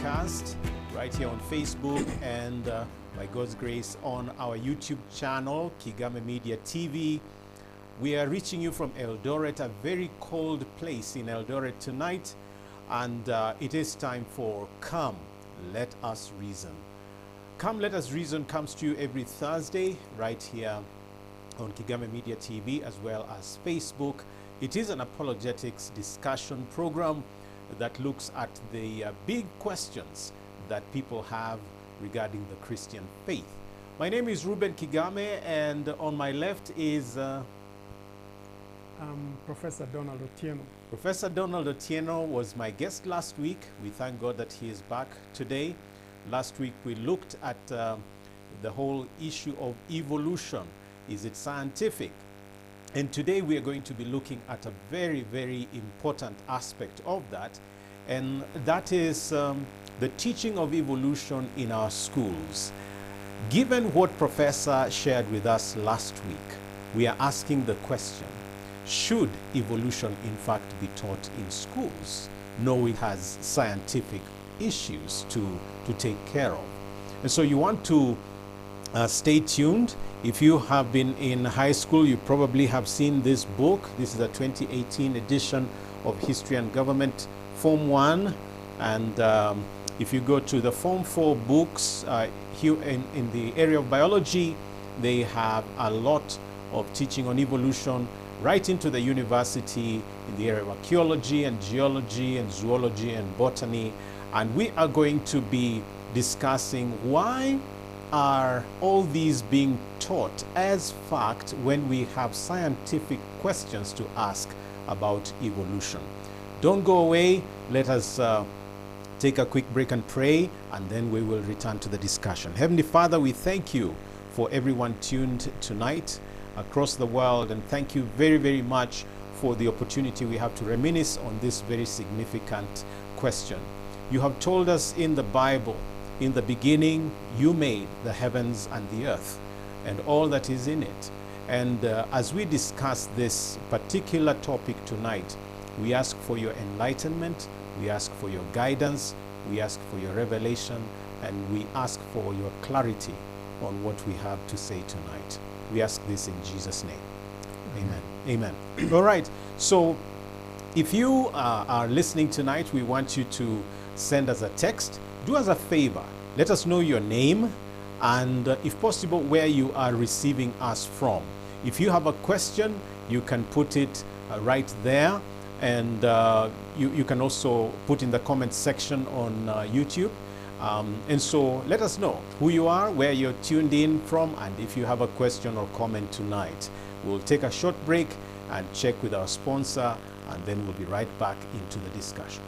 broadcast right here on Facebook and by God's grace on our YouTube channel, Kigame Media TV. We are reaching you from Eldoret, a very cold place in Eldoret tonight, and it is time for Come, Let Us Reason. Come, Let Us Reason comes to you every Thursday right here on Kigame Media TV as well as Facebook. It is an apologetics discussion program that looks at the big questions that people have regarding the Christian faith. My name is Reuben Kigame, and on my left is Professor Donald Otieno. Professor Donald Otieno was my guest last week. We thank God that he is back today. Last week we looked at the whole issue of evolution. Is it scientific? And today we are going to be looking at a very, very important aspect of that, and that is the teaching of evolution in our schools. Given what Professor shared with us last week, we are asking the question, should evolution in fact be taught in schools? No, it has scientific issues to take care of. And so you want to stay tuned. If you have been in high school, you probably have seen this book. This is a 2018 edition of History and Government, Form 1. And if you go to the Form 4 books, here in the area of biology, they have a lot of teaching on evolution right into the university in the area of archaeology and geology and zoology and botany. And we are going to be discussing why are all these being taught as fact when we have scientific questions to ask about evolution. Don't go away. Let us take a quick break and pray, and then we will return to the discussion. Heavenly Father, we thank you for everyone tuned tonight across the world, and thank you very, very much for the opportunity we have to reminisce on this very significant question. You have told us in the Bible, in the beginning, you made the heavens and the earth and all that is in it. And as we discuss this particular topic tonight, we ask for your enlightenment, we ask for your guidance, we ask for your revelation, and we ask for your clarity on what we have to say tonight. We ask this in Jesus' name. Amen. Amen. All right. So if you are listening tonight, we want you to send us a text. Do us a favor. Let us know your name and, if possible, where you are receiving us from. If you have a question, you can put it right there. And you can also put in the comments section on YouTube. And so let us know who you are, where you're tuned in from, and if you have a question or comment tonight. We'll take a short break and check with our sponsor, and then we'll be right back into the discussion.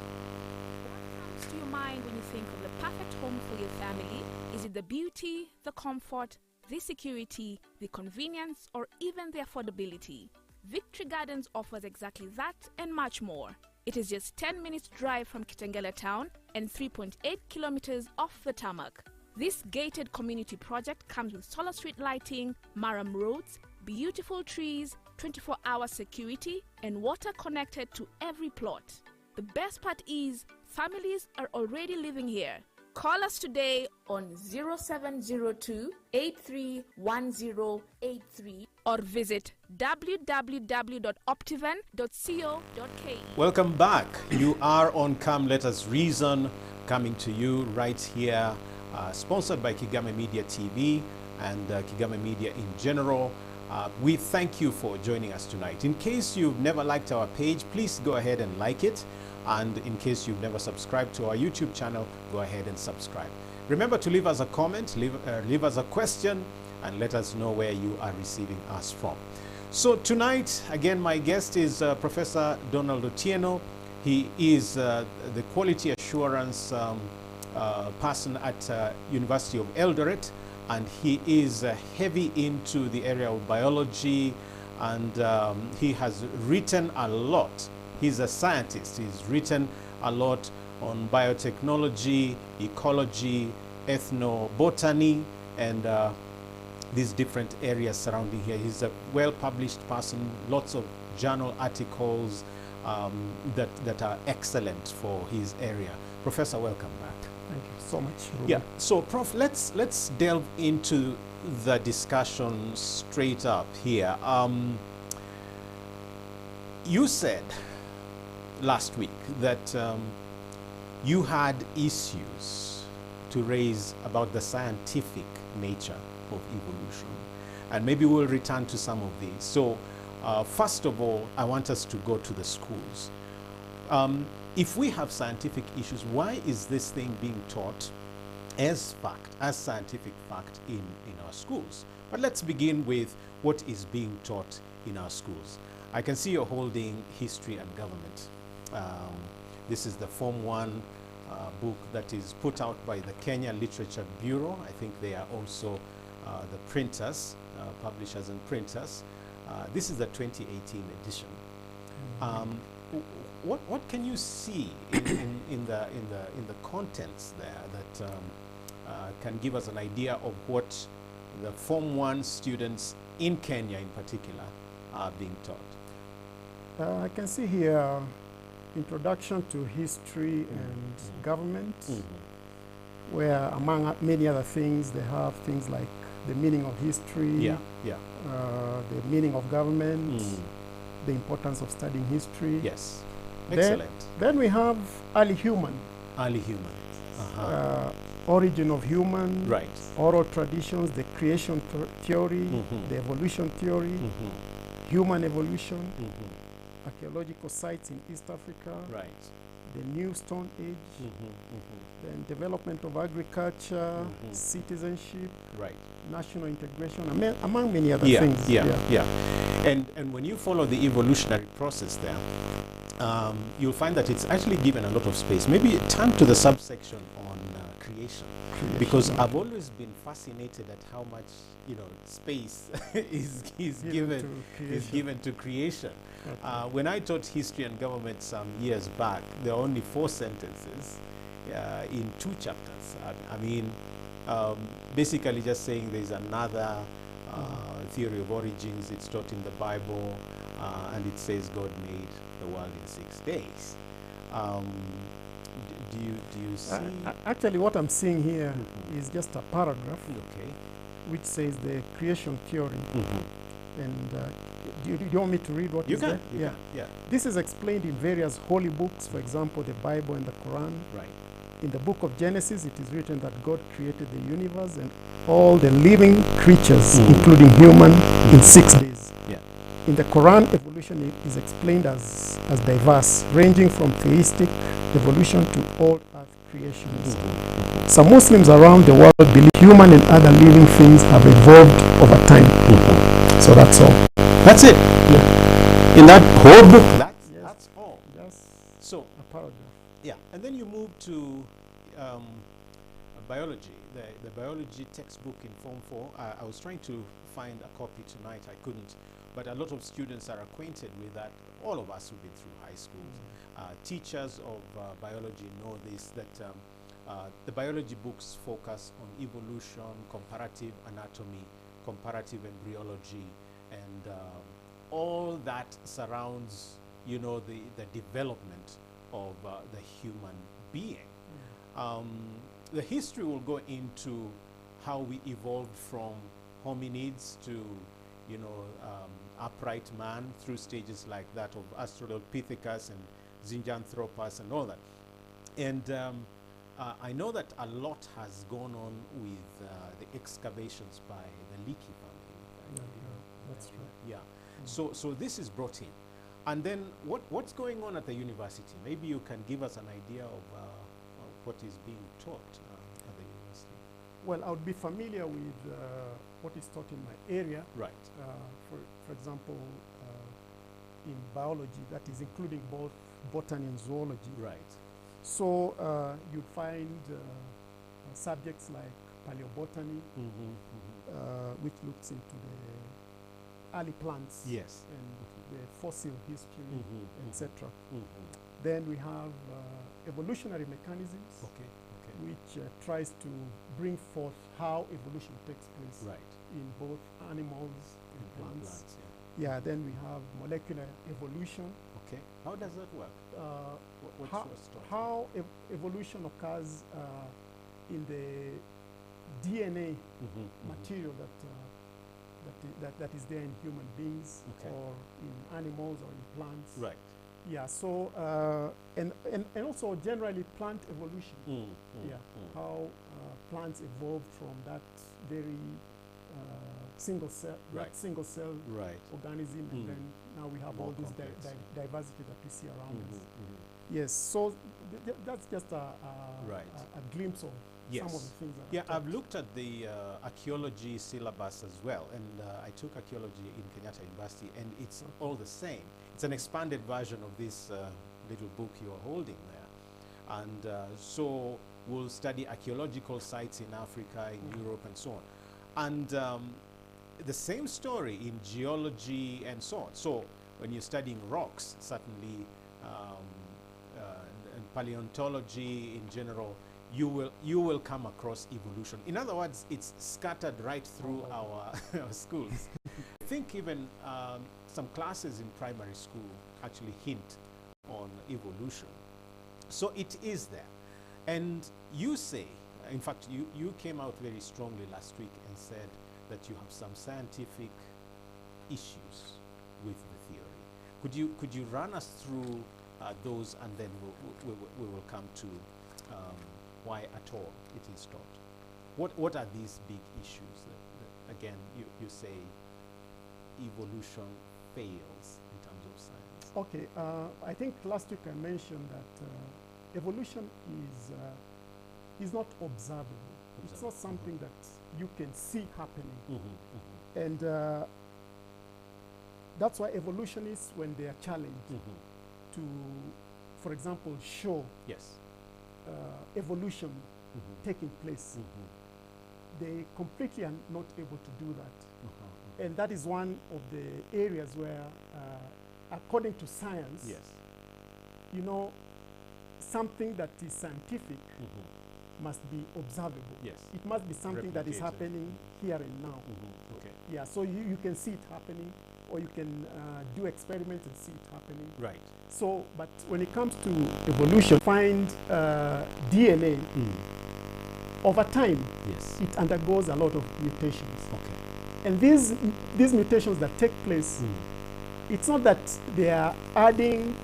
What comes to your mind when you think of the perfect home for your family? Is it the beauty, the comfort, the security, the convenience, or even the affordability? Victory Gardens offers exactly that and much more. It is just 10 minutes drive from Kitengela town and 3.8 kilometers off the tarmac. This gated community project comes with solar street lighting, Maram roads, beautiful trees, 24-hour security, and water connected to every plot. The best part is families are already living here. Call us today on 0702 831083 or visit www.optiven.co.ke. Welcome back. You are on Come Let Us Reason, coming to you right here, sponsored by Kigame Media TV and Kigame Media in general. We thank you for joining us tonight. In case you've never liked our page, please go ahead and like it. And in case you've never subscribed to our YouTube channel, go ahead and subscribe. Remember to leave us a comment, leave us a question, and let us know where you are receiving us from. So tonight, again, my guest is Professor Donald Otieno. He is the Quality Assurance person at University of Eldoret, and he is heavy into the area of biology, and he has written a lot. He's a scientist. He's written a lot on biotechnology, ecology, ethnobotany, and these different areas surrounding here. He's a well-published person, lots of journal articles that are excellent for his area. Professor, welcome back. Thank you so much, Reuben. Yeah. So, Prof, let's delve into the discussion straight up here. You said last week that you had issues to raise about the scientific nature of evolution, and maybe we'll return to some of these. So, first of all, I want us to go to the schools. If we have scientific issues, why is this thing being taught as fact, as scientific fact in our schools? But let's begin with what is being taught in our schools. I can see you're holding History and Government. This is the Form 1 book that is put out by the Kenya Literature Bureau. I think they are also the printers, publishers and printers. This is the 2018 edition. What can you see in the contents there that can give us an idea of what the Form 1 students in Kenya in particular are being taught? I can see here Introduction to History and Government, where among many other things they have things like the meaning of history, the meaning of government, the importance of studying history. Yes, excellent. Then we have early human. Early human. Origin of human, right. Oral traditions, the creation theory, the evolution theory, human evolution, archaeological sites in East Africa, right. the New Stone Age, then development of agriculture, citizenship, right. national integration, among many other things. And when you follow the evolutionary process there, you'll find that it's actually given a lot of space. Maybe turn to the subsection on creation, because I've always been fascinated at how much space is given to creation. Okay. When I taught History and Government some years back, there are only 4 sentences in 2 chapters. I mean, basically just saying there's another theory of origins. It's taught in the Bible, and it says God made the world in 6 days. Do you see? Actually, what I'm seeing here is just a paragraph, which says the creation theory. And do you want me to read what is there? Yeah. This is explained in various holy books, for example, the Bible and the Quran. Right. In the book of Genesis, it is written that God created the universe and all the living creatures, including human, in 6 days. Yeah. In the Quran, evolution is explained as diverse, ranging from theistic evolution to all earth creations. Some Muslims around the world believe human and other living things have evolved over time. So that's all. That's it. Yeah. In that whole book. That's all. Just so a paragraph. Yeah, and then you move to biology, the biology textbook in Form 4. I was trying to find a copy tonight. I couldn't, but a lot of students are acquainted with that. All of us who've been through high school, teachers of biology know this, that the biology books focus on evolution, comparative anatomy, comparative embryology, and all that surrounds, the development of the human being. The history will go into how we evolved from hominids to, upright man, through stages like that of Australopithecus and Zinjanthropus and all that. And I know that a lot has gone on with the excavations by the Leakey family. That's true. Yeah. So this is brought in. And then what's going on at the university? Maybe you can give us an idea of what is being taught at the university. Well, I would be familiar with what is taught in my area. Right. For example, in biology, that is including both botany and zoology. Right. So you find subjects like paleobotany, which looks into the early plants. Yes. And the fossil history, etc. Then we have evolutionary mechanisms, which tries to bring forth how evolution takes place in both animals and plants. Yeah, then we have molecular evolution. Okay. How does that work? What's How, your story? how evolution occurs in the DNA material that is there in human beings, Okay. or in animals, or in plants. Right. Yeah, so, and also generally plant evolution. Yeah, how plants evolved from that very single cell, Right. single cell Right. organism, and then now we have More all this complex. diversity that we see around us. Mm-hmm. Yes, so that's just Right. a glimpse of some of Yes. the things that Yeah, I've I've looked at the archaeology syllabus as well, and I took archaeology in Kenyatta University, and it's all the same. It's an expanded version of this little book you're holding there. And so we'll study archaeological sites in Africa, in Europe, and so on. And the same story in geology and so on. So when you're studying rocks, certainly, and paleontology in general, you will come across evolution. In other words, it's scattered right through our schools. I think even some classes in primary school actually hint on evolution. So it is there. And you say, in fact, you came out very strongly last week and said that you have some scientific issues with the theory. Could you run us through those, and then we will come to why at all it is taught? What are these big issues that again, you say evolution fails in terms of science? Okay, I think last week I mentioned that evolution is not observable. It's not something that you can see happening. And that's why evolutionists, when they are challenged to, for example, show Yes. evolution taking place, they completely are not able to do that. And that is one of the areas where, according to science, Yes. you know, something that is scientific must be observable. Yes. It must be something that is Replicated. happening here and now. Okay. Yeah, so you can see it happening, or you can do experiments and see it happening. Right. So, but when it comes to evolution, find DNA, over time, Yes. it undergoes a lot of mutations. Okay. And these mutations that take place, it's not that they are adding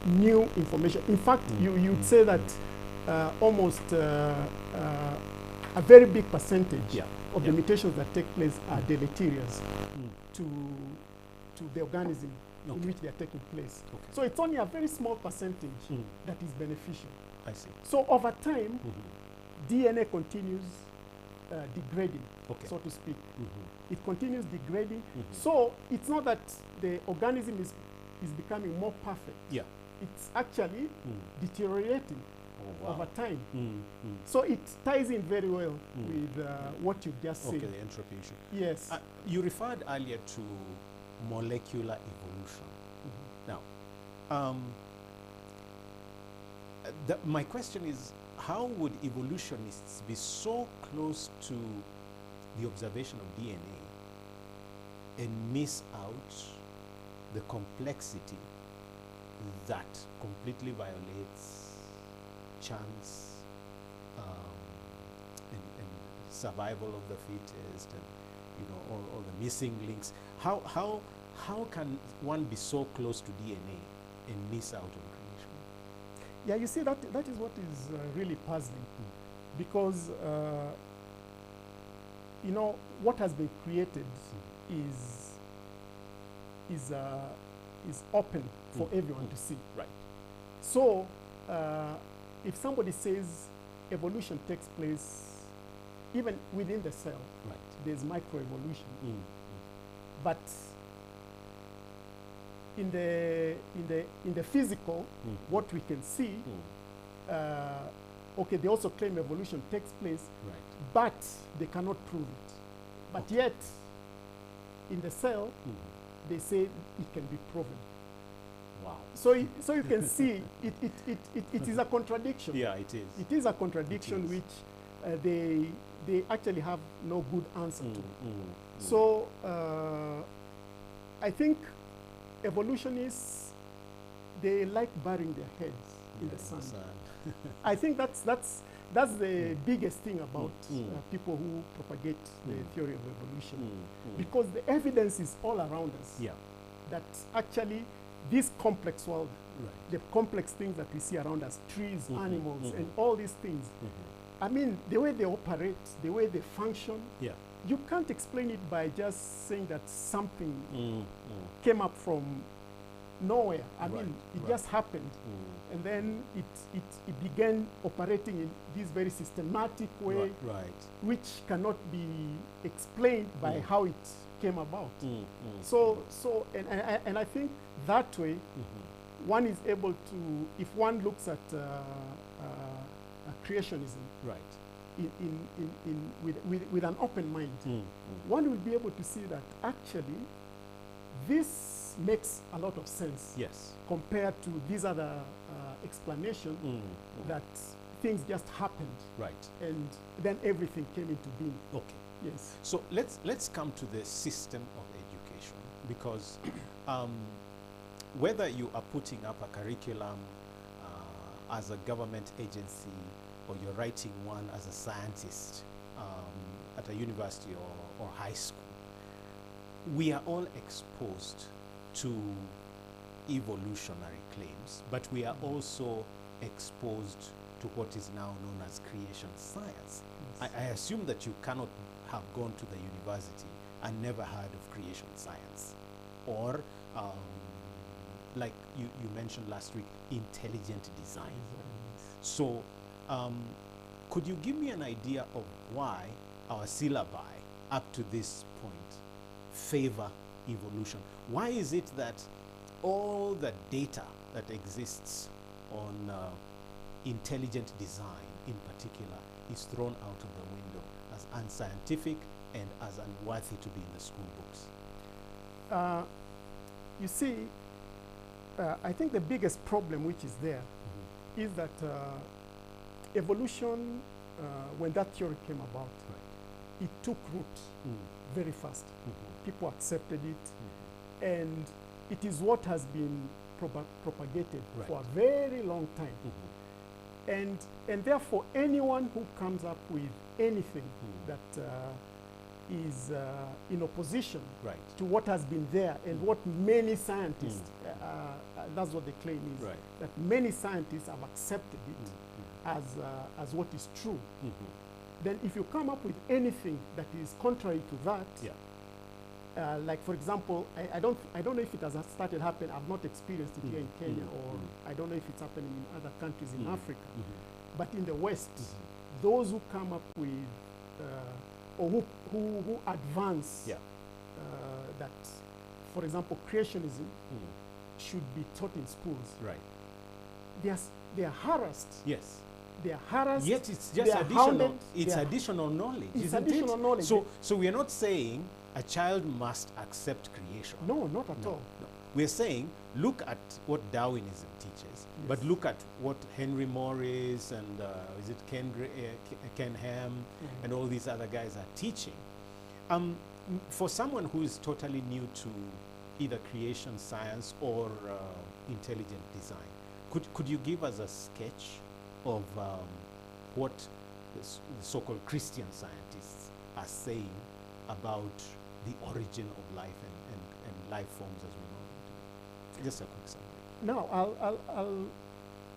new information. In fact, you'd say that almost a very big percentage of the mutations that take place are deleterious to the organism in which they are taking place. Okay. So it's only a very small percentage that is beneficial. I see. So over time, DNA continues degrading, so to speak. It continues degrading. So it's not that the organism is becoming more perfect. Yeah. It's actually deteriorating over time. So So it ties in very well with what you've just said. okay, the entropy issue. Yes. You referred earlier to molecular evolution. Now, my question is, how would evolutionists be so close to the observation of DNA and miss out the complexity that completely violates chance and survival of the fittest, and all the missing links? How can one be so close to DNA and miss out on creation? Yeah, you see, that is what is really puzzling, because what has been created is open for everyone to see. Right. So if somebody says evolution takes place even within the cell, Right. there's microevolution. But in the physical, what we can see, okay, they also claim evolution takes place, Right. but they cannot prove it. But yet, in the cell, they say it can be proven. Wow. So you can see it is a contradiction. Yeah, it is. It is a contradiction It is. which they actually have no good answer to. So I think evolutionists, they like burying their heads in the sand. I think that's the biggest thing about people who propagate the theory of evolution, because the evidence is all around us that actually this complex world, the complex things that we see around us, trees, animals, and all these things, I mean, the way they operate, the way they function, you can't explain it by just saying that something came up from nowhere. I mean, it just happened. And then it began operating in this very systematic way, which cannot be explained by how it came about. And I think that way, one is able to, if one looks at creationism, with an open mind, one will be able to see that actually this makes a lot of sense compared to these other explanations that things just happened, and then everything came into being. Yes. So let's come to the system of education, because whether you are putting up a curriculum as a government agency, or you're writing one as a scientist at a university or high school, we are all exposed to evolutionary claims, but we are also exposed to what is now known as creation science. I assume that you cannot have gone to the university and never heard of creation science, or like you mentioned last week, intelligent design. So could you give me an idea of why our syllabi up to this point favor evolution? Why is it that all the data that exists on intelligent design in particular is thrown out of the window as unscientific and as unworthy to be in the school books? You see, I think the biggest problem which is there is that evolution, when that theory came about, it took root very fast. People accepted it, and it is what has been propagated for a very long time. And therefore, anyone who comes up with anything that is in opposition to what has been there and what many scientists, that's what the claim is, that many scientists have accepted it as what is true. Then if you come up with anything that is contrary to that, like for example, I don't know if it has started happening. I've not experienced it here in Kenya, or I don't know if it's happening in other countries in Africa. But in the West, those who come up with or who advance that, for example, creationism should be taught in schools. They are harassed. They are harassed. Yet it's just additional. It's additional knowledge. It's additional knowledge. So we are not saying a child must accept creation. No, not at all. No. We're saying look at what Darwinism teaches, but look at what Henry Morris and is it Ken Ham and all these other guys are teaching. For someone who is totally new to either creation science or intelligent design, could you give us a sketch of what the so-called Christian scientists are saying about the origin of life and life forms as we know them today? Just a quick summary. Now,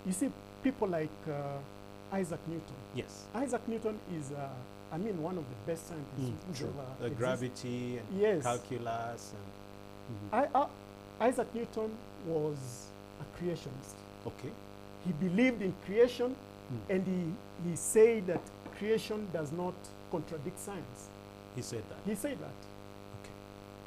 you see, people like Isaac Newton. Yes. Isaac Newton is, I mean, one of the best scientists. The gravity and calculus. And Isaac Newton was a creationist. Okay. He believed in creation, and he said that creation does not contradict science. He said that? He said that. Okay.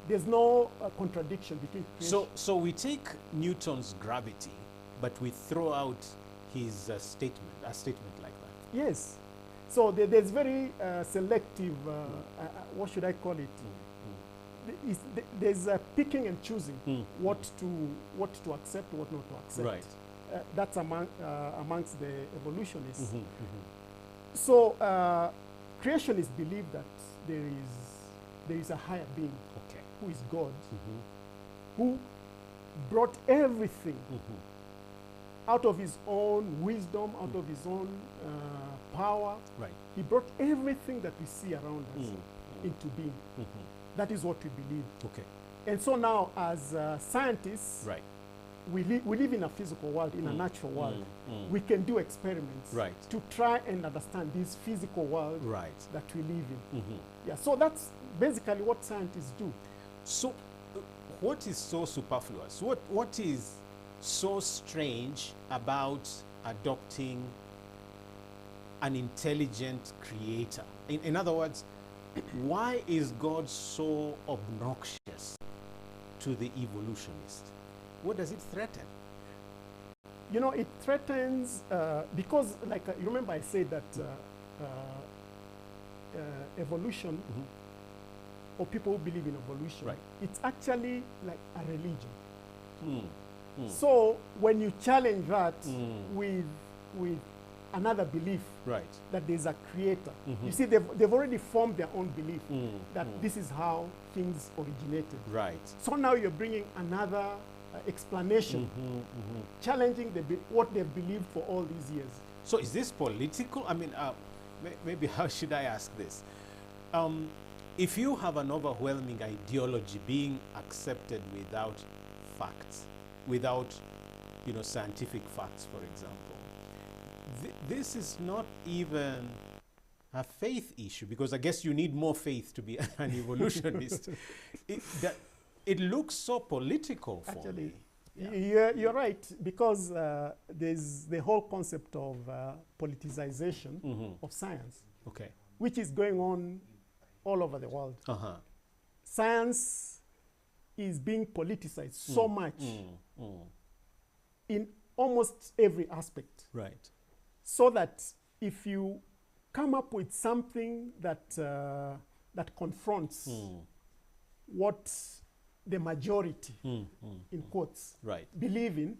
There's no contradiction between creation. So we take Newton's gravity, but we throw out his statement, a statement like that. Yes. So there's very selective, what should I call it? There's picking and choosing what to accept, what not to accept. Right. That's amongst the evolutionists. So creationists believe that there is a higher being who is God, who brought everything out of his own wisdom, out of his own power. Right. He brought everything that we see around us into being. That is what we believe. Okay. And so now, as scientists, Right. we live in a physical world, in a natural world. We can do experiments Right. to try and understand this physical world Right. that we live in. Yeah, so that's basically what scientists do. So, what is so superfluous? What is so strange about adopting an intelligent creator? In other words, why is God so obnoxious to the evolutionist? What does it threaten? You know, it threatens, because, like, you remember I said that evolution, or people who believe in evolution, Right. it's actually like a religion. Mm. So when you challenge that with another belief, Right. that there's a creator, you see, they've already formed their own belief that this is how things originated. Right. So now you're bringing another explanation, challenging what they've believed for all these years. So is this political? I mean, maybe how should I ask this? If you have an overwhelming ideology being accepted without facts, without, scientific facts, for example, this is not even a faith issue, because I guess you need more faith to be an evolutionist. It looks so political for me. You're right, because there's the whole concept of politicization of science, Okay. which is going on all over the world. Science is being politicized so much in almost every aspect. Right. So that if you come up with something that that confronts what the majority, in quotes, Right. believe in,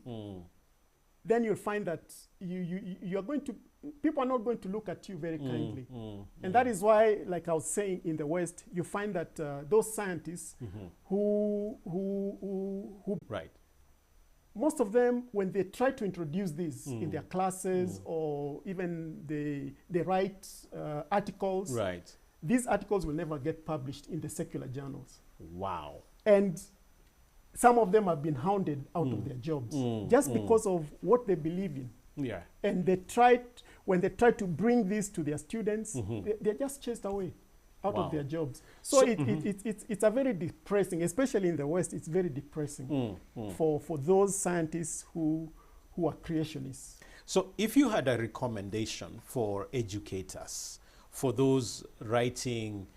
then you'll find that you are going to, people are not going to look at you very kindly. And that is why, like I was saying, in the West, you find that those scientists who Right. most of them, when they try to introduce this in their classes, or even they write articles, Right. these articles will never get published in the secular journals. Wow. And some of them have been hounded out of their jobs just because of what they believe in. Yeah. And when they try to bring this to their students, they're just chased away out of their jobs. So, it's a very depressing, especially in the West, it's very depressing for those scientists who are creationists. So if you had a recommendation for educators, for those writing,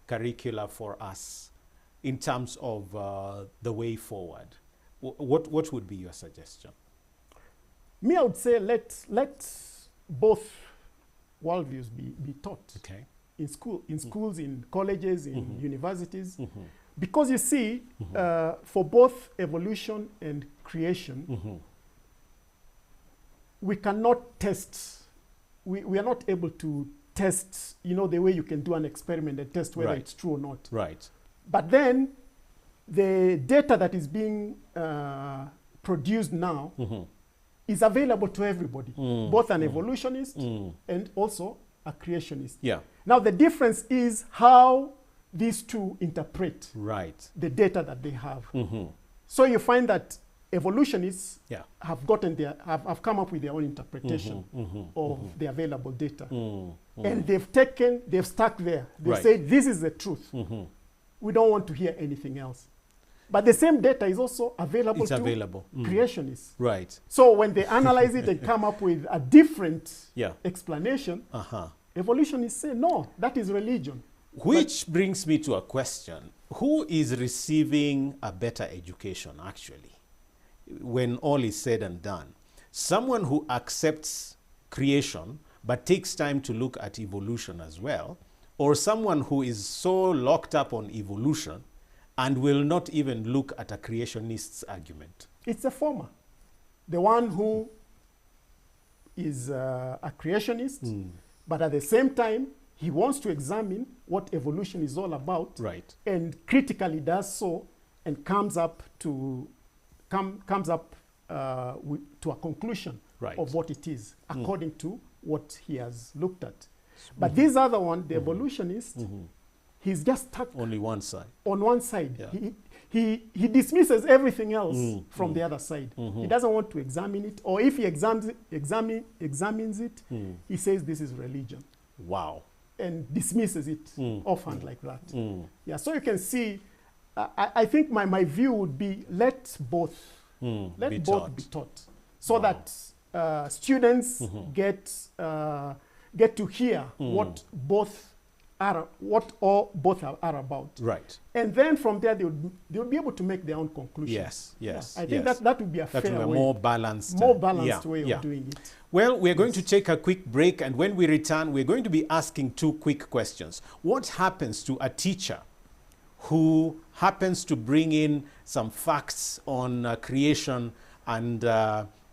curricula for us, in terms of the way forward, what would be your suggestion? Me, I would say let both worldviews be taught. Okay. In schools, in colleges, in universities. Because you see, for both evolution and creation, we cannot test, we are not able to test, the way you can do an experiment and test whether it's true or not. Right. But then the data that is being produced now is available to everybody, both an evolutionist and also a creationist. Yeah. Now the difference is how these two interpret Right. the data that they have. So you find that evolutionists have have come up with their own interpretation of the available data. And they've stuck there. They say, this is the truth. We don't want to hear anything else. But the same data is also available to creationists. Right. So when they analyze it and come up with a different explanation, evolutionists say, no, that is religion. Which brings me to a question. Who is receiving a better education, actually, when all is said and done? Someone who accepts creation but takes time to look at evolution as well, or someone who is so locked up on evolution and will not even look at a creationist's argument? It's the former. The one who is a creationist, but at the same time, he wants to examine what evolution is all about, Right. and critically does so, and comes up to to a conclusion of what it is, according to what he has looked at. But this other one, the evolutionist, he's just stuck only one side. On one side. Yeah. He dismisses everything else from the other side. He doesn't want to examine it, or if he examines it, he says this is religion. Wow. And dismisses it offhand like that. Yeah, so you can see, I think my view would be let both be taught, so that students get to hear what both are about. Right. And then from there they'll be able to make their own conclusions. Yes. I think that would be a fair way. More balanced way of doing it. Well, we're going to take a quick break, and when we return, we're going to be asking two quick questions. What happens to a teacher who happens to bring in some facts on creation, and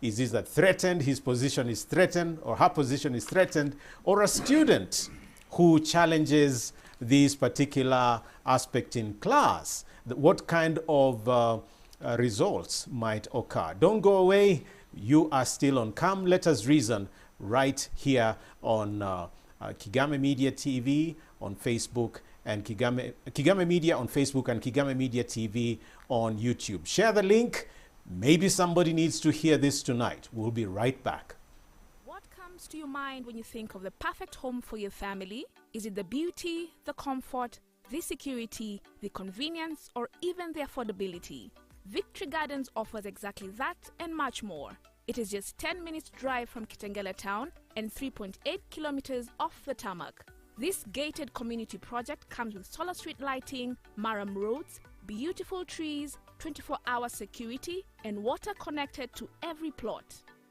is this threatened, his position is threatened, or her position is threatened, or a student who challenges this particular aspect in class? What kind of results might occur? Don't go away. You are still on Come Let Us Reason right here on Kigame Media TV on Facebook, and Kigame Media on Facebook, and Kigame Media TV on YouTube. Share the link. Maybe somebody needs to hear this tonight. We'll be right back. What comes to your mind when you think of the perfect home for your family? Is it the beauty, the comfort, the security, the convenience, or even the affordability? Victory Gardens offers exactly that and much more. It is just 10 minutes drive from Kitengela town and 3.8 kilometers off the tarmac. This gated community project comes with solar street lighting, Maram roads, beautiful trees, 24-hour security, and water connected to every plot.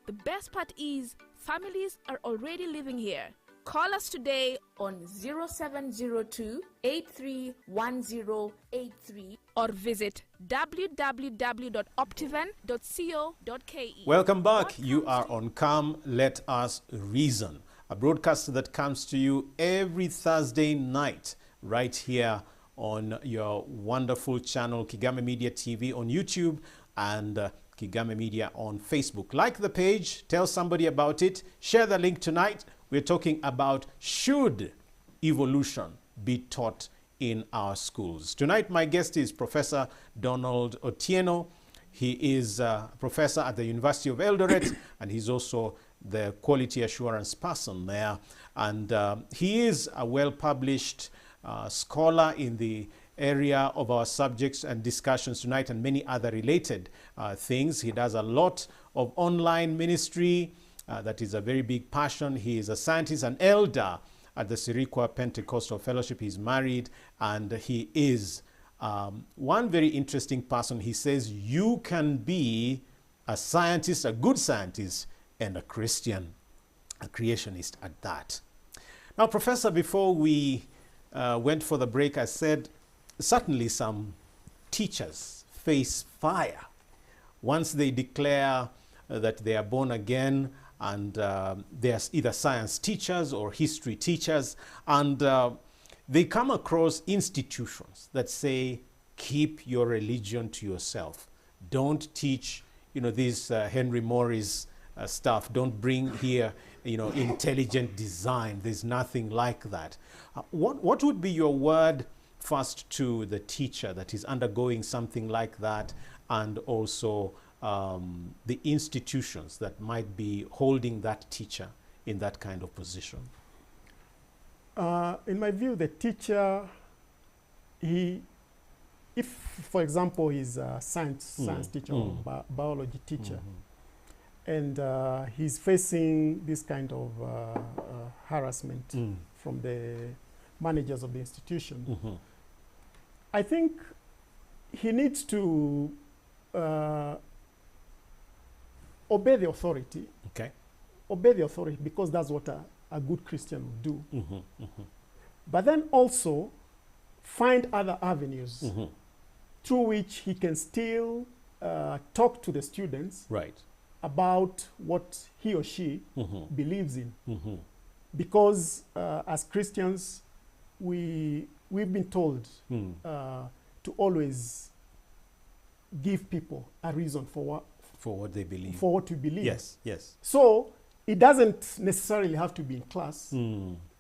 The best part is families are already living here. Call us today on 0702 831083 or visit www.optiven.co.ke. Welcome back. You are on Come Let Us Reason, a broadcast that comes to you every Thursday night right here on your wonderful channel, Kigame Media TV on YouTube and Kigame Media on Facebook. Like the page, tell somebody about it, share the link tonight. We're talking about, should evolution be taught in our schools? Tonight, my guest is Professor Donald Otieno. He is a professor at the University of Eldoret, and he's also the quality assurance person there. And he is a well-published scholar in the area of our subjects and discussions tonight, and many other related things. He does a lot of online ministry. That is a very big passion. He is a scientist, an elder at the Sirikwa Pentecostal Fellowship. He's married, and he is one very interesting person. He says you can be a scientist, a good scientist, and a Christian, a creationist at that. Now, Professor, before we went for the break, I said certainly some teachers face fire once they declare that they are born again, and they are either science teachers or history teachers, and they come across institutions that say, keep your religion to yourself. Don't teach, this Henry Morris stuff. Don't bring here, intelligent design. There's nothing like that. What would be your word first to the teacher that is undergoing something like that, and also the institutions that might be holding that teacher in that kind of position? In my view, the teacher, if, for example, he's a science teacher or biology teacher, and he's facing this kind of harassment from the managers of the institution, I think he needs to obey the authority. Okay. Obey the authority, because that's what a good Christian would do. But then also find other avenues through which he can still talk to the students about what he or she believes in. Because as Christians, we've been told to always give people a reason for what they believe. For what we believe. Yes, yes. So it doesn't necessarily have to be in class,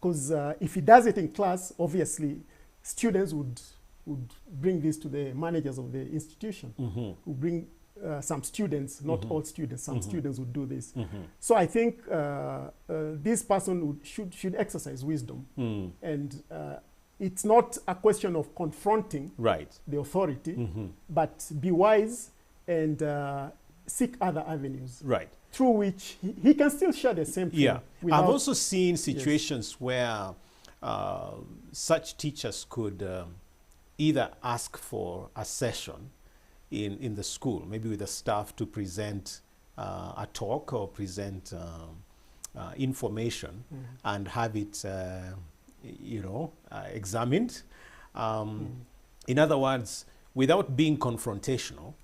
because if he does it in class, obviously students would bring this to the managers of the institution, who bring some students, not all students, some students would do this. So I think this person should exercise wisdom, and it's not a question of confronting the authority, but be wise and seek other avenues through which he can still share the same thing. Yeah, I've also seen situations where such teachers could either ask for a session in the school, maybe with the staff, to present a talk or present information and have it, examined. In other words, without being confrontational,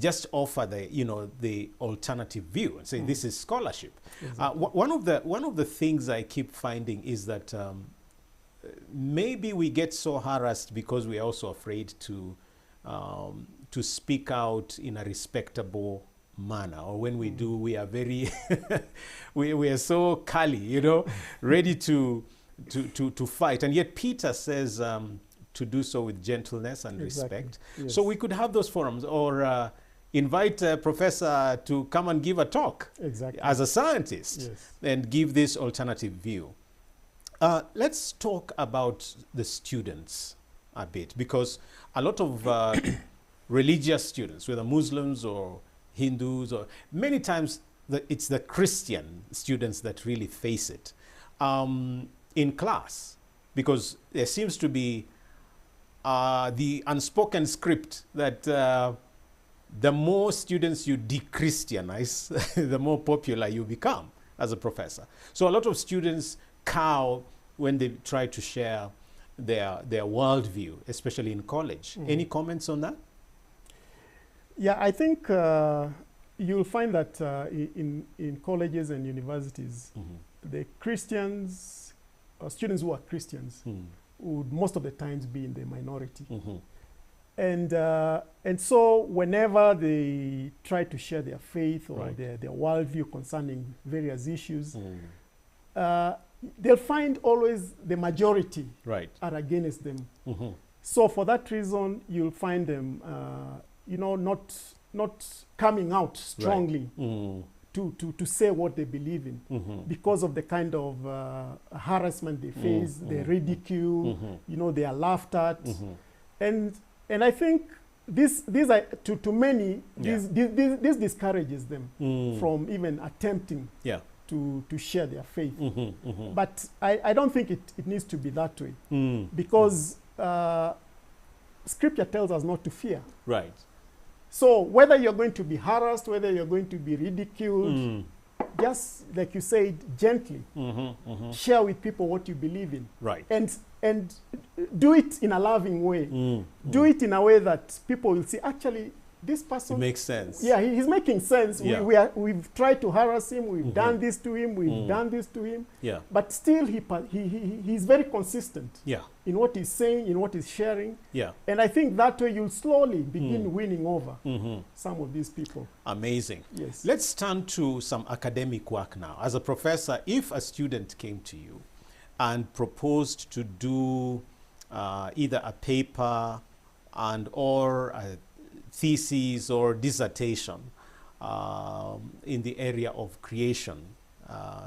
just offer the alternative view and say this is scholarship. Exactly. One of the things I keep finding is that maybe we get so harassed because we are also afraid to speak out in a respectable manner, or when we do, we are very we are so curly, ready to fight, and yet Peter says to do so with gentleness and respect. Yes. So we could have those forums, or invite a professor to come and give a talk as a scientist and give this alternative view. Let's talk about the students a bit, because a lot of religious students, whether Muslims or Hindus, or many times it's the Christian students that really face it in class, because there seems to be the unspoken script that the more students you de-Christianize, the more popular you become as a professor. So a lot of students cow when they try to share their worldview, especially in college. Any comments on that? Yeah, I think you'll find that in colleges and universities, the Christians, students who are Christians, would most of the times be in the minority. And so whenever they try to share their faith or their worldview concerning various issues, they'll find always the majority are against them. So for that reason, you'll find them not coming out strongly to say what they believe in, because of the kind of harassment they face, the ridicule, they are laughed at. And I think these are, to many, this discourages them from even attempting to share their faith. But I don't think it needs to be that way, because Scripture tells us not to fear. So whether you're going to be harassed, whether you're going to be ridiculed, just like you said, gently share with people what you believe in. And do it in a loving way. Do it in a way that people will see, actually, this person... It makes sense. Yeah, he's making sense. We've tried to harass him. We've done this to him. We've done this to him. But still, he's very consistent in what he's saying, in what he's sharing. And I think that way you'll slowly begin winning over some of these people. Amazing. Yes. Let's turn to some academic work now. As a professor, if a student came to you and proposed to do either a paper or a thesis or dissertation in the area of creation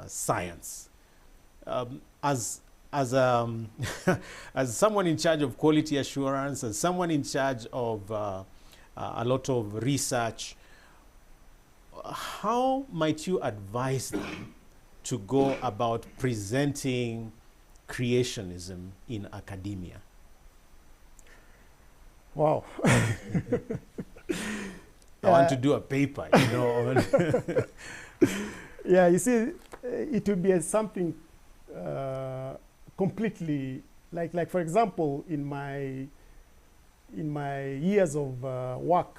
science, as someone in charge of quality assurance, as someone in charge of a lot of research, how might you advise them to go about presenting creationism in academia? Wow. I want to do a paper, Yeah, you see, it would be something completely, like for example, in my years of work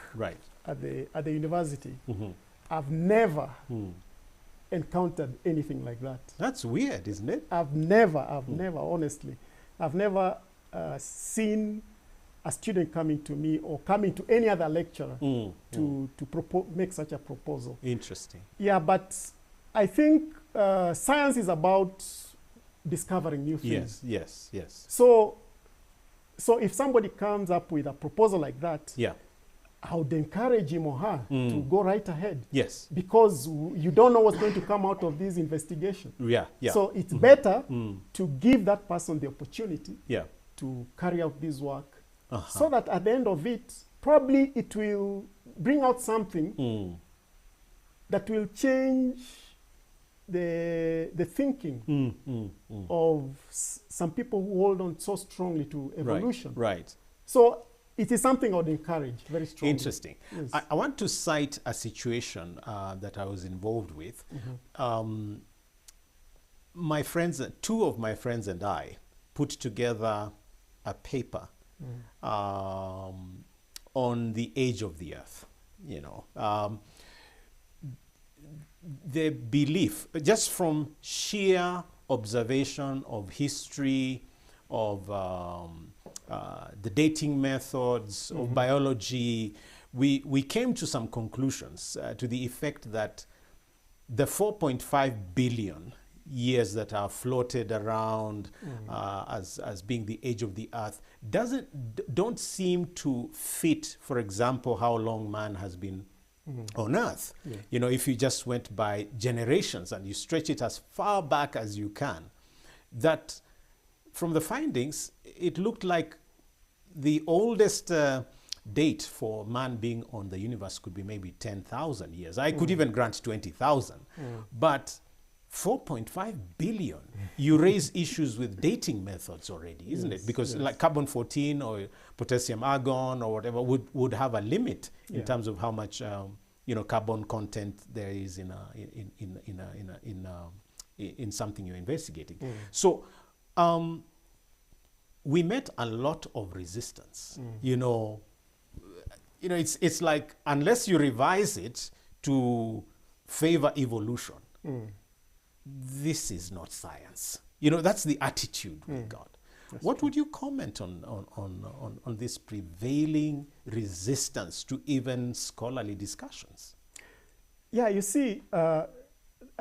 at the university, I've never encountered anything like that. That's weird, isn't it? I've never, honestly, I've never seen a student coming to me or coming to any other lecturer to make such a proposal. Interesting. Yeah, but I think science is about discovering new things. Yes. So if somebody comes up with a proposal like that, yeah, I would encourage him or her to go right ahead. Yes. Because you don't know what's going to come out of this investigation. Yeah. So it's better to give that person the opportunity to carry out this work so that at the end of it, probably it will bring out something that will change the thinking of some people who hold on so strongly to evolution. Right. So it is something I would encourage very strongly. Interesting. Yes. I want to cite a situation that I was involved with. My friends, two of my friends and I put together a paper on the age of the earth. You know, the belief, just from sheer observation of history, of the dating methods, of biology, we came to some conclusions to the effect that the 4.5 billion years that are floated around as being the age of the earth don't seem to fit, for example, how long man has been on earth. You know, if you just went by generations and you stretch it as far back as you can, that from the findings, it looked like the oldest date for man being on the universe could be maybe 10,000 years. I could even grant 20,000. But 4.5 billion, you raise issues with dating methods already, isn't it? Because like carbon-14 or potassium argon or whatever would have a limit in terms of how much carbon content there is in something you're investigating. So we met a lot of resistance. You know, it's like unless you revise it to favor evolution, this is not science. You know, that's the attitude we got. What would you comment on this prevailing resistance to even scholarly discussions? Yeah, you see, I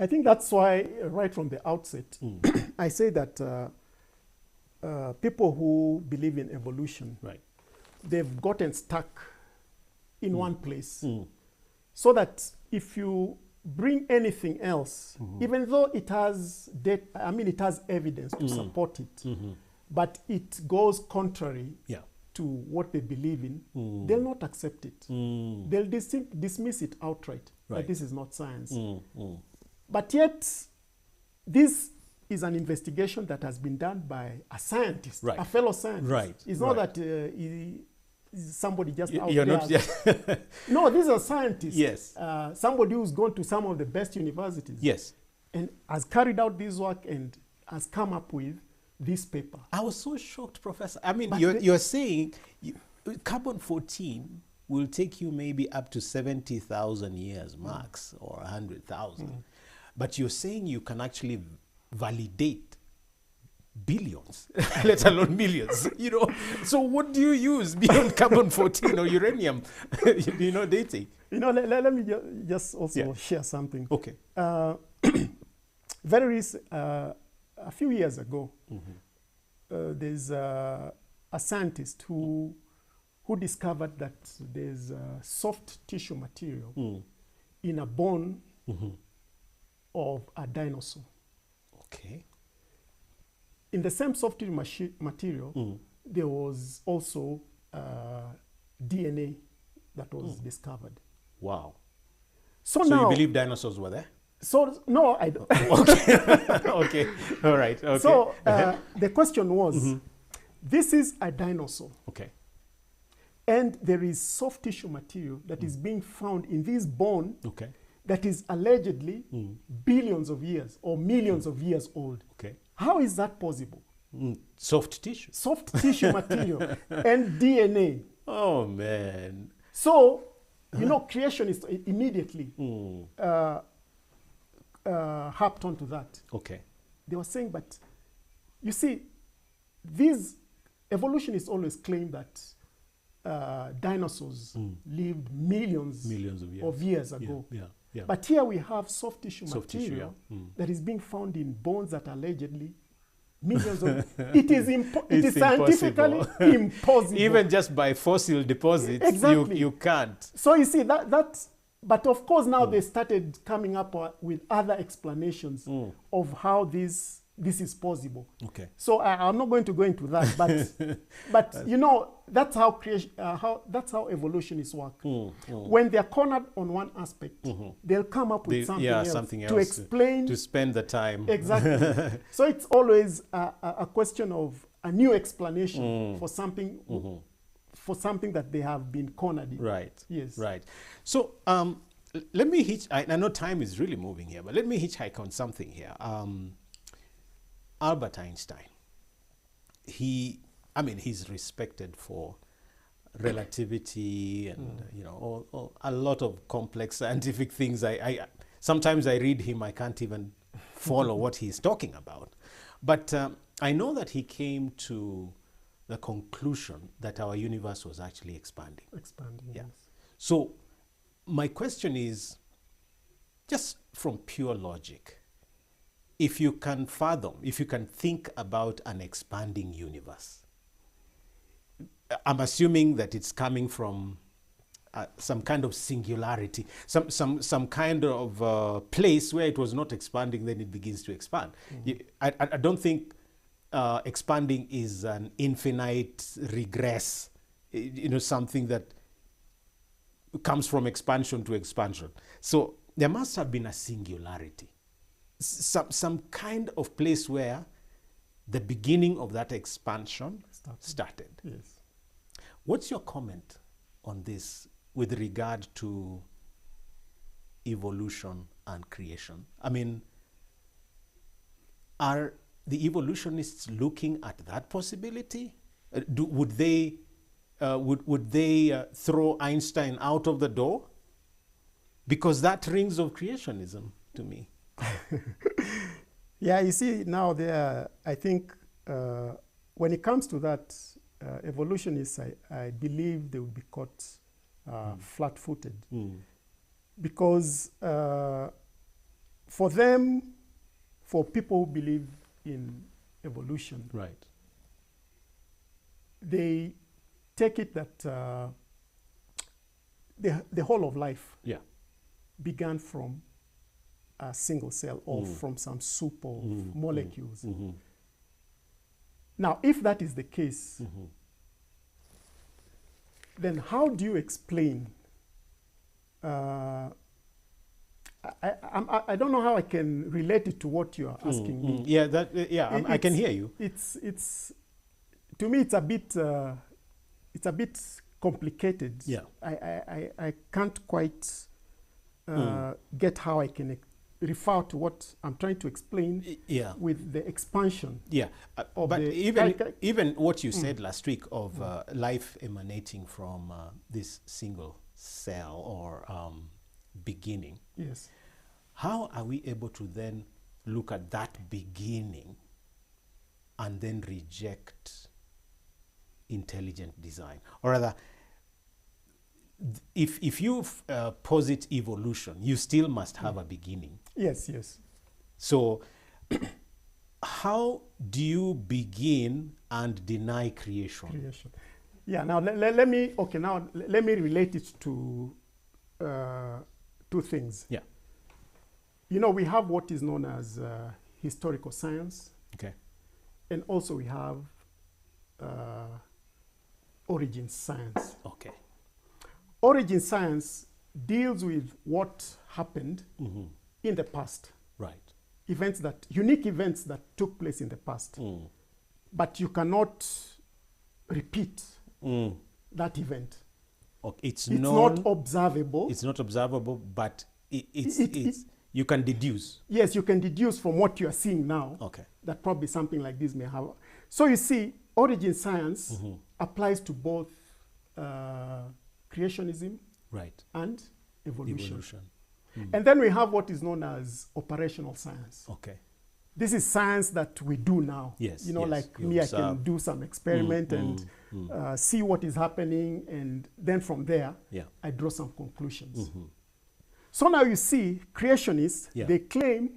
think that's why right from the outset, I say that people who believe in evolution, they've gotten stuck in one place. So that if you bring anything else, even though it has it has evidence to support it, but it goes contrary to what they believe in, they'll not accept it. They'll dismiss it outright, that this is not science. But yet, this is an investigation that has been done by a scientist, a fellow scientist. It's not that somebody just out there. No, these are scientists. Somebody who's gone to some of the best universities. And has carried out this work and has come up with this paper. I was so shocked, Professor. I mean, you're saying carbon-14 will take you maybe up to 70,000 years max or 100,000. But you're saying you can actually validate billions, let alone millions, you know. So what do you use beyond carbon-14 or uranium, dating? You know, let me just also share something. Okay. Very recent, a few years ago, there's a scientist who discovered that there's soft tissue material in a bone of a dinosaur. Okay. In the same soft tissue material, there was also DNA that was discovered. Wow. So now, you believe dinosaurs were there? So, no, I don't. Okay. All right. Okay. So, the question was, this is a dinosaur. Okay. And there is soft tissue material that is being found in this bone that is allegedly billions of years or millions of years old. Okay. How is that possible? Soft tissue. Soft tissue material and DNA. Oh, man. So, you know, creationists immediately harped onto that. Okay. They were saying, but you see, these evolutionists always claim that dinosaurs lived millions of years ago. Yeah. But here we have soft tissue Soft material tissue, that is being found in bones that allegedly millions of it is scientifically impossible. Even just by fossil deposits, Exactly. you can't. So you see that but of course now they started coming up with other explanations of how this is possible. Okay. So I'm not going to go into that, but you know, that's how creation, that's how evolutionists work. When they're cornered on one aspect, they'll come up with something else to explain, to spend the time. Exactly. So it's always a question of a new explanation for something. For something that they have been cornered in. Right. Yes. Right. So let me I know time is really moving here, but let me hitchhike on something here. Albert Einstein, he's respected for relativity and you know a lot of complex scientific things. I sometimes I read him, I can't even follow what he's talking about. But I know that he came to the conclusion that our universe was actually expanding. Yes. So my question is, just from pure logic, if you can fathom, if you can think about an expanding universe, I'm assuming that it's coming from some kind of singularity, some kind of place where it was not expanding, then it begins to expand. I don't think expanding is an infinite regress, you know, something that comes from expansion to expansion. So there must have been a singularity, some kind of place where the beginning of that expansion started. Yes. What's your comment on this with regard to evolution and creation? I mean, are the evolutionists looking at that possibility? Would they throw Einstein out of the door? Because that rings of creationism to me. Yeah, you see, now I think when it comes to that, evolutionists, I believe they will be caught flat-footed. Because for them, for people who believe in evolution, right, they take it that the whole of life began from a single cell or from some soup of molecules. Now, if that is the case, then how do you explain? I don't know how I can relate it to what you are asking me. Yeah, I can hear you. It's to me it's a bit complicated. Yeah. I can't quite get how I can refer to what I'm trying to explain with the expansion. Yeah, but even what you said last week of life emanating from this single cell or beginning. Yes. How are we able to then look at that beginning and then reject intelligent design? Or rather, if you posit evolution, you still must have a beginning. Yes, yes. So how do you begin and deny creation? Yeah, now let me relate it to two things. Yeah. You know, we have what is known as historical science. Okay. And also we have origin science. Okay. Origin science deals with what happened in the past. Right. Unique events that took place in the past. But you cannot repeat that event. Okay. It's not observable. It's not observable, but it's you can deduce. Yes, you can deduce from what you are seeing now. Okay. That probably something like this may have. So you see, origin science applies to both creationism, right, and evolution. Mm. And then we have what is known as operational science. Okay. this is science that we do now. Yes. You know, yes. like You me, observe. I can do some experiment and see what is happening, and then from there, Yeah. I draw some conclusions. So now you see, creationists, Yeah. they claim,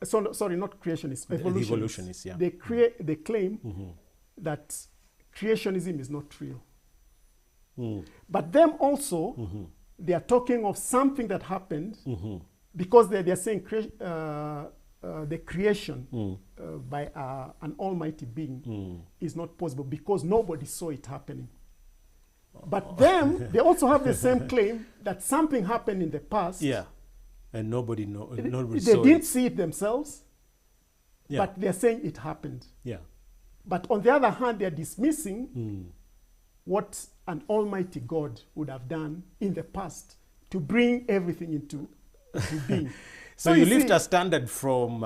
sorry, not creationists, The evolutionists. evolutionists, yeah. They claim that creationism is not real. But them also, they are talking of something that happened because they're saying the creation by an almighty being is not possible because nobody saw it happening. But them, they also have the same claim that something happened in the past. Yeah. And nobody They saw didn't it. see it themselves, Yeah. but they're saying it happened. Yeah. But on the other hand, they're dismissing what an almighty God would have done in the past to bring everything into being. So you see, lift a standard from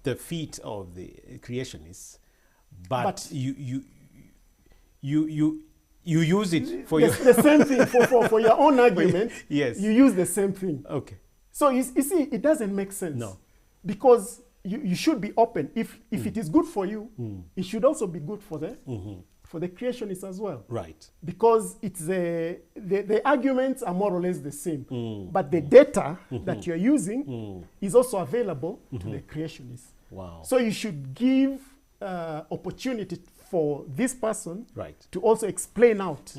the feet of the creationists, but you use it for your the same thing for your own argument. Yes. You use the same thing. Okay. So you see, it doesn't make sense. No. Because you should be open. If it is good for you, it should also be good for the creationists as well. Right. Because it's the arguments are more or less the same. But the data that you're using is also available to the creationists. Wow. So you should give opportunity for this person Right. to also explain out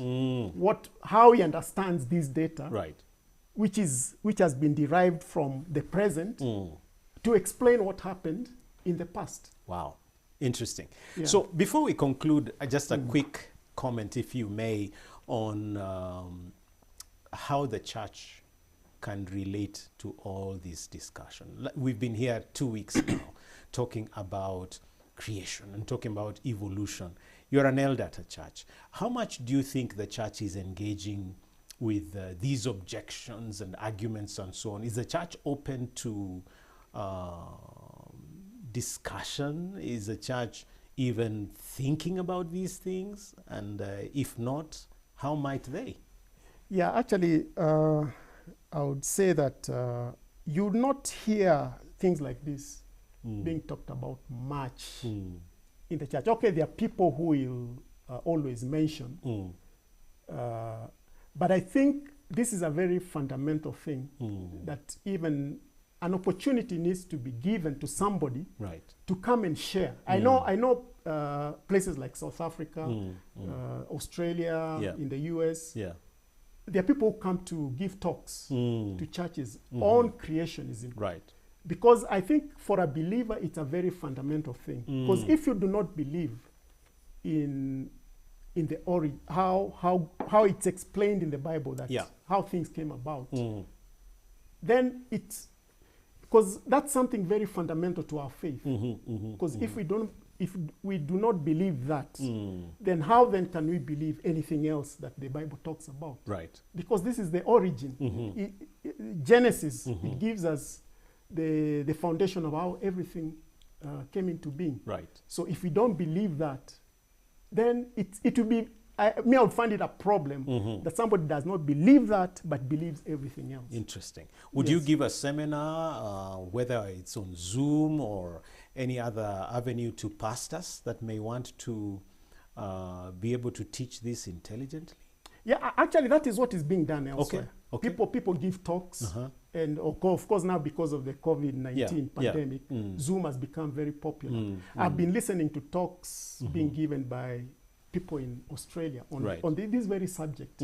how he understands this data, Right. which has been derived from the present, to explain what happened in the past. Wow. Interesting. Yeah. So before we conclude, just a quick comment, if you may, on how the church can relate to all this discussion. We've been here 2 weeks now talking about creation and talking about evolution. You're an elder at a church. How much do you think the church is engaging with these objections and arguments and so on? Is the church open to discussion? Is the church even thinking about these things? And if not, how might they? Yeah, actually, I would say that you would not hear things like this being talked about much in the church. Okay, there are people who will always mention, but I think this is a very fundamental thing that even an opportunity needs to be given to somebody to come and share. I know places like South Africa, Australia, in the US. Yeah. There are people who come to give talks to churches on creationism. Right. Because I think for a believer, it's a very fundamental thing. Because if you do not believe in the origin, how it's explained in the Bible, that how things came about, then it's, because that's something very fundamental to our faith. Because if we do not believe that, then how then can we believe anything else that the Bible talks about? Right. Because this is the origin. Genesis, it gives us the foundation of how everything came into being. Right. So if we don't believe that, then it will be, I would find it a problem that somebody does not believe that but believes everything else. Interesting. Would you give a seminar, whether it's on Zoom or any other avenue, to pastors that may want to be able to teach this intelligently? Yeah, actually, that is what is being done elsewhere. Okay. People give talks, and of course now because of the COVID-19 pandemic, Zoom has become very popular. I've been listening to talks being given by people in Australia on this very subject.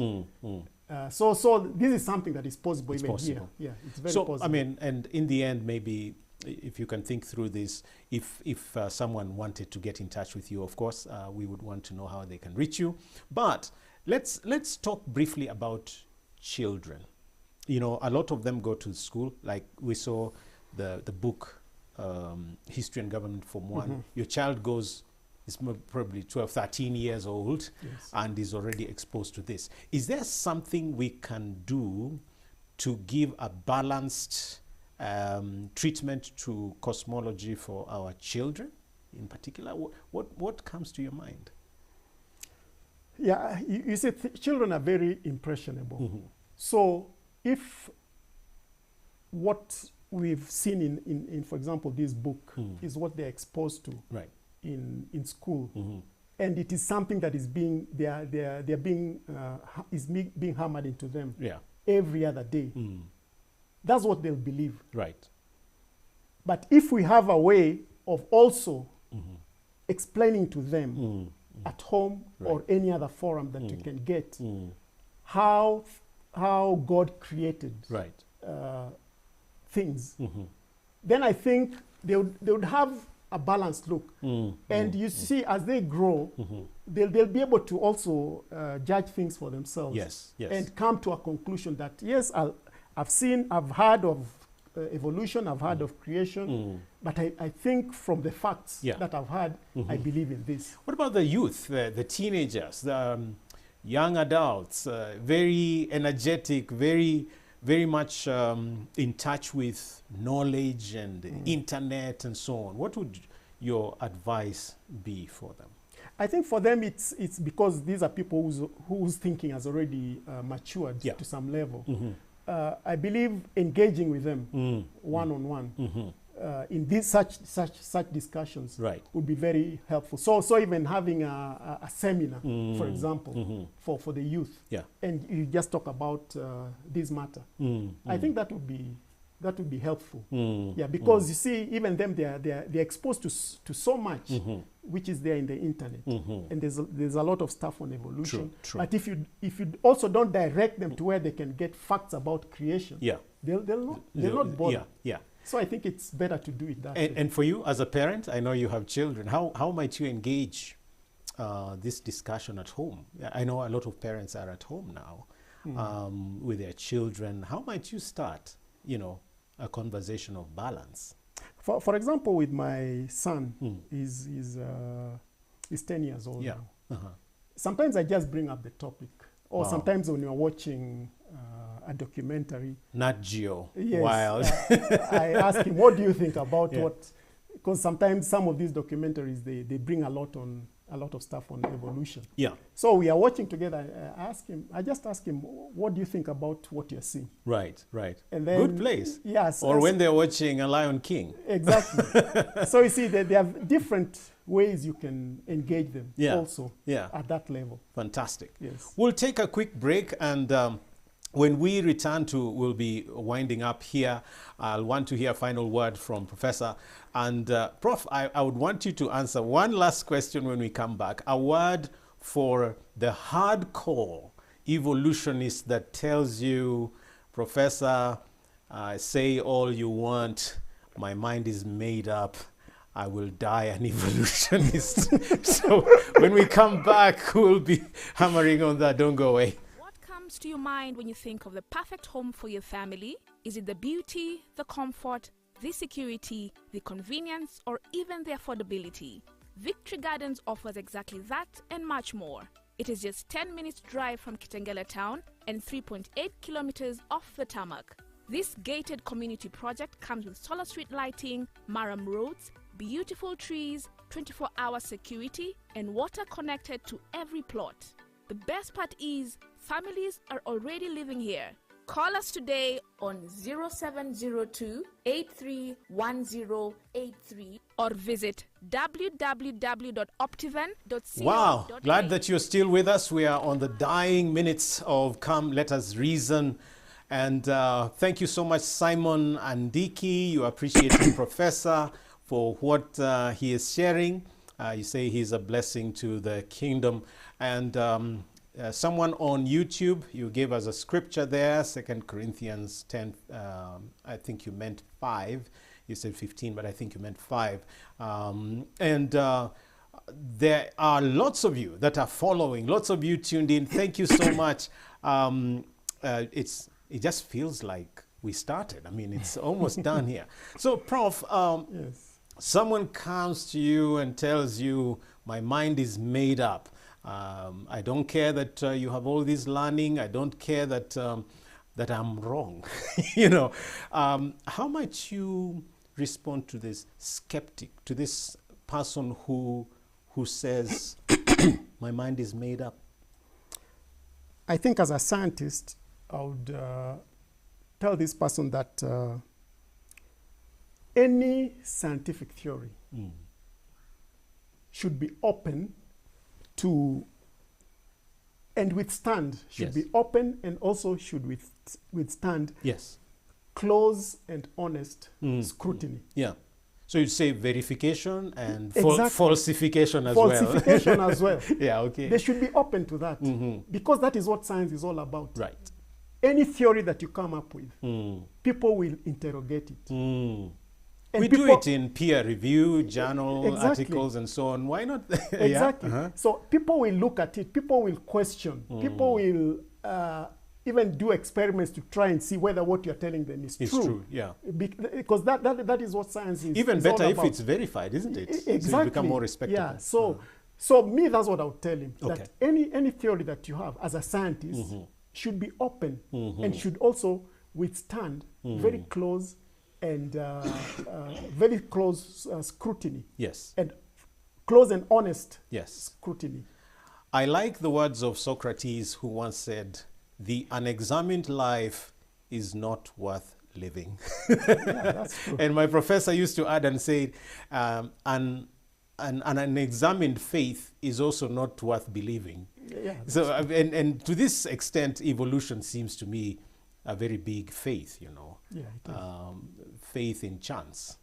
So this is something that is possible even here. Yeah, it's very possible. I mean, and in the end, maybe if you can think through this, if someone wanted to get in touch with you, of course, we would want to know how they can reach you. But let's talk briefly about children. You know, a lot of them go to school. Like we saw the book History and Government Form 1. Your child is probably 12, 13 years old, and is already exposed to this. Is there something we can do to give a balanced treatment to cosmology for our children in particular? What comes to your mind? Yeah, you see, children are very impressionable. So if what we've seen in for example, this book is what they're exposed to in school. And it is something that is being, being hammered into them every other day. That's what they'll believe. Right. But if we have a way of also explaining to them at home or any other forum that you can get how God created things, then I think they would have a balanced look. And you see, as they grow, they'll be able to also judge things for themselves. And come to a conclusion that, yes, I've heard of evolution, I've heard of creation, but I think from the facts that I've heard, I believe in this. What about the youth, the teenagers, the young adults, very energetic, very much in touch with knowledge and internet and so on? What would your advice be for them? I think for them it's because these are people whose thinking has already matured to some level. I believe engaging with them one-on-one in these such discussions would be very helpful. So even having a seminar, for example, for the youth, and you just talk about this matter, I think that would be helpful. Because you see, even them, they're exposed to so much which is there in the internet, and there's a lot of stuff on evolution. True. But if you also don't direct them to where they can get facts about creation, they'll not bother. So I think it's better to do it that way. And for you as a parent, I know you have children. How might you engage this discussion at home? I know a lot of parents are at home now with their children. How might you start, a conversation of balance? For example, with my son, he's 10 years old now. Sometimes I just bring up the topic. Or sometimes when you're watching a documentary. Nat Geo. Yes, Wild. I ask him, what do you think about what? Because sometimes some of these documentaries, they bring a lot of stuff on evolution. So we are watching together. I just ask him, what do you think about what you're seeing? Right. And then, good place. Yes. Or when they're watching A Lion King. Exactly. So you see that there are different ways you can engage them also at that level. Fantastic. Yes. We'll take a quick break, and when we return we'll be winding up here. I'll want to hear a final word from Professor. And Prof, I would want you to answer one last question when we come back. A word for the hardcore evolutionist that tells you, Professor, say all you want, my mind is made up, I will die an evolutionist. So when we come back, we'll be hammering on that. Don't go away. What comes to your mind when you think of the perfect home for your family? Is it the beauty, the comfort, the security, the convenience, or even the affordability? Victory Gardens offers exactly that and much more. It is just 10 minutes drive from Kitengela town and 3.8 kilometers off the tarmac. This gated community project comes with solar street lighting, Maram roads, beautiful trees, 24-hour security, and water connected to every plot. The best part is families are already living here. Call us today on 0702 831083 or visit www.optiven.co.uk. Wow, glad that you're still with us. We are on the dying minutes of Come Let Us Reason. And thank you so much, Simon Andiki. You appreciate the professor for what he is sharing. You say he's a blessing to the kingdom. And someone on YouTube, you gave us a scripture there, 2 Corinthians 10, I think you meant 5. You said 15, but I think you meant 5. There are lots of you that are following, lots of you tuned in. Thank you so much. It just feels like we started. I mean, it's almost done here. So, Prof, Yes. someone comes to you and tells you, my mind is made up. I don't care that you have all this learning. I don't care that that I'm wrong. How might you respond to this skeptic, to this person who says, my mind is made up? I think as a scientist, I would tell this person that any scientific theory should be open to and withstand, should be open and also should withstand close and honest scrutiny. Yeah. So you'd say verification and Exactly. falsification as Falsification as well. Yeah, okay. They should be open to that because that is what science is all about. Right. Any theory that you come up with, people will interrogate it. And we do it in peer review, journal articles and so on. Why not? Exactly. So people will look at it, people will question, people will even do experiments to try and see whether what you're telling them is true. Yeah. Because that is what science is. Even is better all if about. it's verified, isn't it? Exactly. So you become more respectable. Yeah. So me, that's what I would tell him. Okay. That any theory that you have as a scientist should be open and should also withstand very close and very close scrutiny. Yes. And close and honest scrutiny. I like the words of Socrates, who once said, "The unexamined life is not worth living." Yeah, that's true. And my professor used to add and say, an unexamined faith is also not worth believing. Yeah, so, and to this extent, evolution seems to me a very big faith, you know. Yeah, it is. Faith in chance.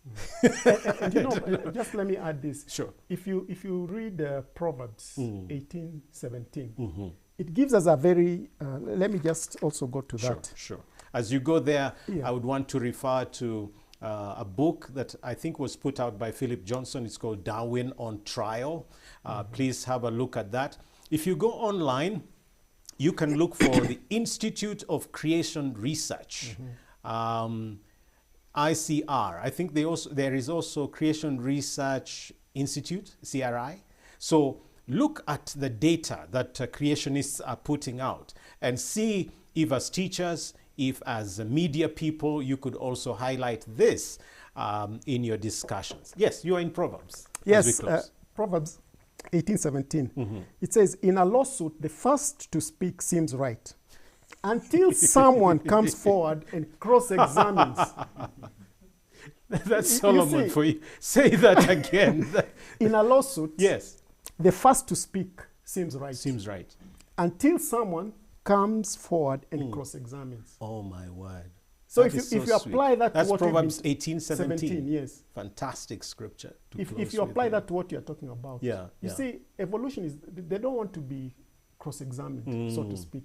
And you know, just let me add this. Sure. If you read Proverbs 18:17, it gives us a very, let me just also go to that. Sure. As you go there, I would want to refer to a book that I think was put out by Philip Johnson. It's called Darwin on Trial. Please have a look at that. If you go online, you can look for the Institute of Creation Research, ICR. I think there is also Creation Research Institute, CRI. So look at the data that creationists are putting out and see if as teachers, if as media people, you could also highlight this in your discussions. Yes, you are in Proverbs. Yes, Proverbs 18:17. It says, in a lawsuit, the first to speak seems right until someone comes forward and cross-examines. That's Solomon for you. Say that again. In a lawsuit, yes, the first to speak seems right. Seems right. Until someone comes forward and cross-examines. Oh my word. So if you apply that to what Proverbs 18:17. Yes. Fantastic scripture. If you apply that to what you're talking about. You see, evolution is, they don't want to be cross-examined, so to speak.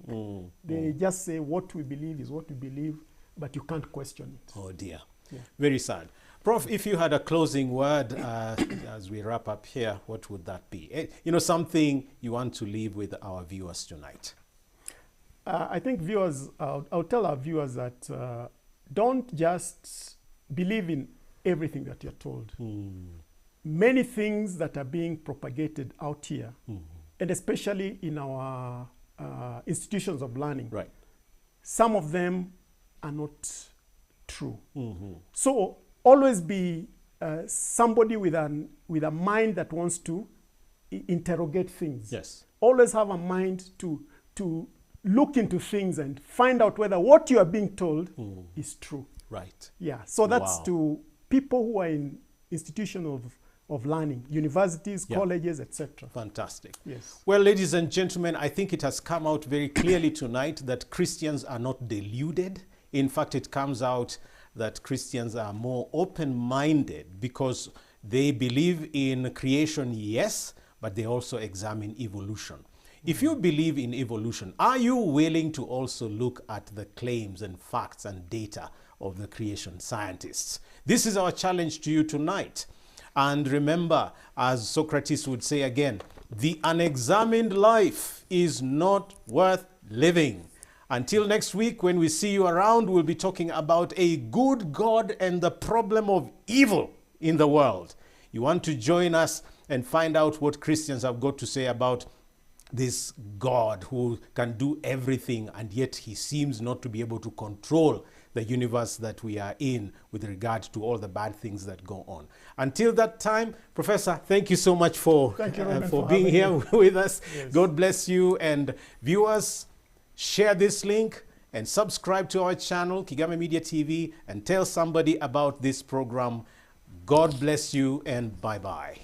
They just say what we believe is what we believe, but you can't question it. Oh dear. Yeah. Very sad. Prof, if you had a closing word as we wrap up here, what would that be? You know, something you want to leave with our viewers tonight. I think viewers, I'll tell our viewers that don't just believe in everything that you're told. Many things that are being propagated out here, and especially in our institutions of learning, right? Some of them are not true. So always be somebody with a mind that wants to interrogate things. Yes. Always have a mind to look into things and find out whether what you are being told is true. Right. Yeah. So that's to people who are in institutions of learning, universities, colleges, etc. Fantastic. Yes. Well, ladies and gentlemen, I think it has come out very clearly tonight that Christians are not deluded. In fact, it comes out that Christians are more open-minded because they believe in creation, yes, but they also examine evolution. If you believe in evolution, are you willing to also look at the claims and facts and data of the creation scientists? This is our challenge to you tonight. And remember, as Socrates would say again, the unexamined life is not worth living. Until next week, when we see you around, we'll be talking about a good God and the problem of evil in the world. You want to join us and find out what Christians have got to say about this God who can do everything, and yet he seems not to be able to control the universe that we are in with regard to all the bad things that go on. Until that time, Professor, thank you so much for being here with us. Yes. God bless you. And viewers, share this link and subscribe to our channel, Kigame Media TV, and tell somebody about this program. God bless you, and bye-bye.